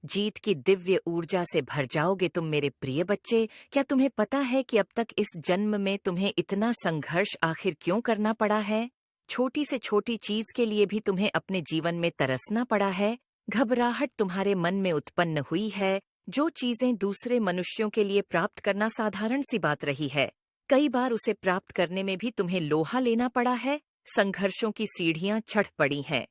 जीत की दिव्य ऊर्जा से भर जाओगे तुम मेरे प्रिय बच्चे। क्या तुम्हें पता है कि अब तक इस जन्म में तुम्हें इतना संघर्ष आखिर क्यों करना पड़ा है? छोटी से छोटी चीज के लिए भी तुम्हें अपने जीवन में तरसना पड़ा है। घबराहट तुम्हारे मन में उत्पन्न हुई है। जो चीजें दूसरे मनुष्यों के लिए प्राप्त करना साधारण सी बात रही है, कई बार उसे प्राप्त करने में भी तुम्हें लोहा लेना पड़ा है। संघर्षों की सीढ़ियां चढ़ पड़ी हैं।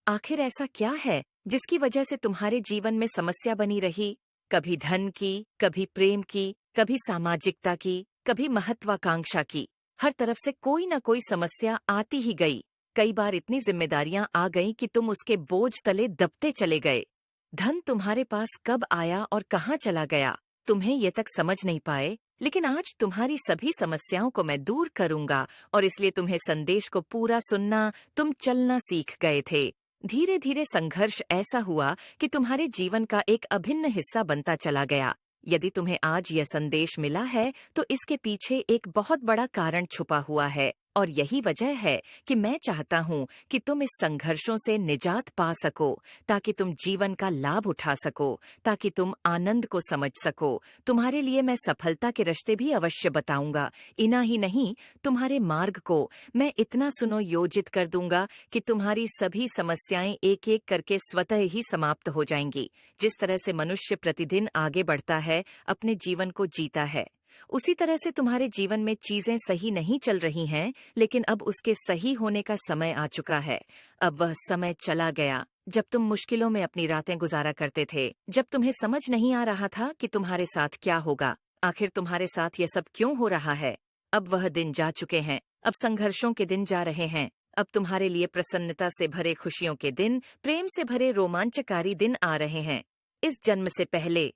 आखिर ऐसा क्या है जिसकी वजह से तुम्हारे जीवन में समस्या बनी रही? कभी धन की, कभी प्रेम की, कभी सामाजिकता की, कभी महत्वाकांक्षा की। हर तरफ से कोई न कोई समस्या आती ही गई। कई बार इतनी जिम्मेदारियां आ गईं कि तुम उसके बोझ तले दबते चले गए। धन तुम्हारे पास कब आया और कहाँ चला गया, तुम्हें ये तक समझ नहीं पाए। लेकिन आज तुम्हारी सभी समस्याओं को मैं दूर करूंगा, और इसलिए तुम्हें संदेश को पूरा सुनना, तुम चलना सीख गए थे। धीरे धीरे संघर्ष ऐसा हुआ कि तुम्हारे जीवन का एक अभिन्न हिस्सा बनता चला गया। यदि तुम्हें आज यह संदेश मिला है तो इसके पीछे एक बहुत बड़ा कारण छुपा हुआ है, और यही वजह है कि मैं चाहता हूँ कि तुम इस संघर्षों से निजात पा सको, ताकि तुम जीवन का लाभ उठा सको, ताकि तुम आनंद को समझ सको। तुम्हारे लिए मैं सफलता के रास्ते भी अवश्य बताऊंगा। इना ही नहीं, तुम्हारे मार्ग को मैं इतना सुनियोजित कर दूंगा कि तुम्हारी सभी समस्याएं एक एक करके स्वतः ही समाप्त हो जाएंगी। जिस तरह से मनुष्य प्रतिदिन आगे बढ़ता है, अपने जीवन को जीता है, उसी तरह से तुम्हारे जीवन में चीजें सही नहीं चल रही हैं, लेकिन अब उसके सही होने का समय आ चुका है। अब वह समय चला गया जब तुम मुश्किलों में अपनी रातें गुजारा करते थे, जब तुम्हें समझ नहीं आ रहा था कि तुम्हारे साथ क्या होगा, आखिर तुम्हारे साथ ये सब क्यों हो रहा है। अब वह दिन जा चुके हैं। अब संघर्षों के दिन जा रहे हैं। अब तुम्हारे लिए प्रसन्नता से भरे खुशियों के दिन, प्रेम से भरे रोमांचकारी दिन आ रहे हैं। इस जन्म से पहले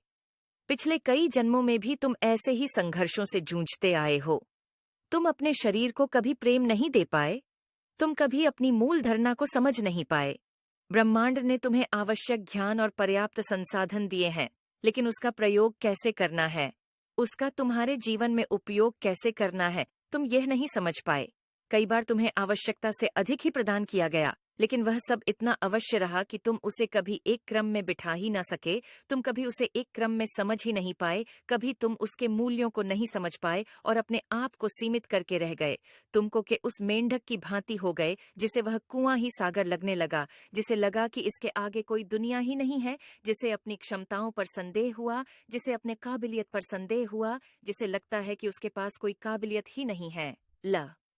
पिछले कई जन्मों में भी तुम ऐसे ही संघर्षों से जूझते आए हो। तुम अपने शरीर को कभी प्रेम नहीं दे पाए। तुम कभी अपनी मूल धारणा को समझ नहीं पाए। ब्रह्मांड ने तुम्हें आवश्यक ज्ञान और पर्याप्त संसाधन दिए हैं, लेकिन उसका प्रयोग कैसे करना है, उसका तुम्हारे जीवन में उपयोग कैसे करना है, तुम यह नहीं समझ पाए। कई बार तुम्हें आवश्यकता से अधिक ही प्रदान किया गया, लेकिन वह सब इतना अवश्य रहा कि तुम उसे कभी एक क्रम में बिठा ही ना सके। तुम कभी उसे एक क्रम में समझ ही नहीं पाए। कभी तुम उसके मूल्यों को नहीं समझ पाए और अपने आप को सीमित करके रह गए। तुमको के उस मेंढक की भांति हो गए जिसे वह कुआं ही सागर लगने लगा, जिसे लगा कि इसके आगे कोई दुनिया ही नहीं है, जिसे अपनी क्षमताओं पर संदेह हुआ, जिसे अपने काबिलियत पर संदेह हुआ, जिसे लगता है कि उसके पास कोई काबिलियत ही नहीं है। ल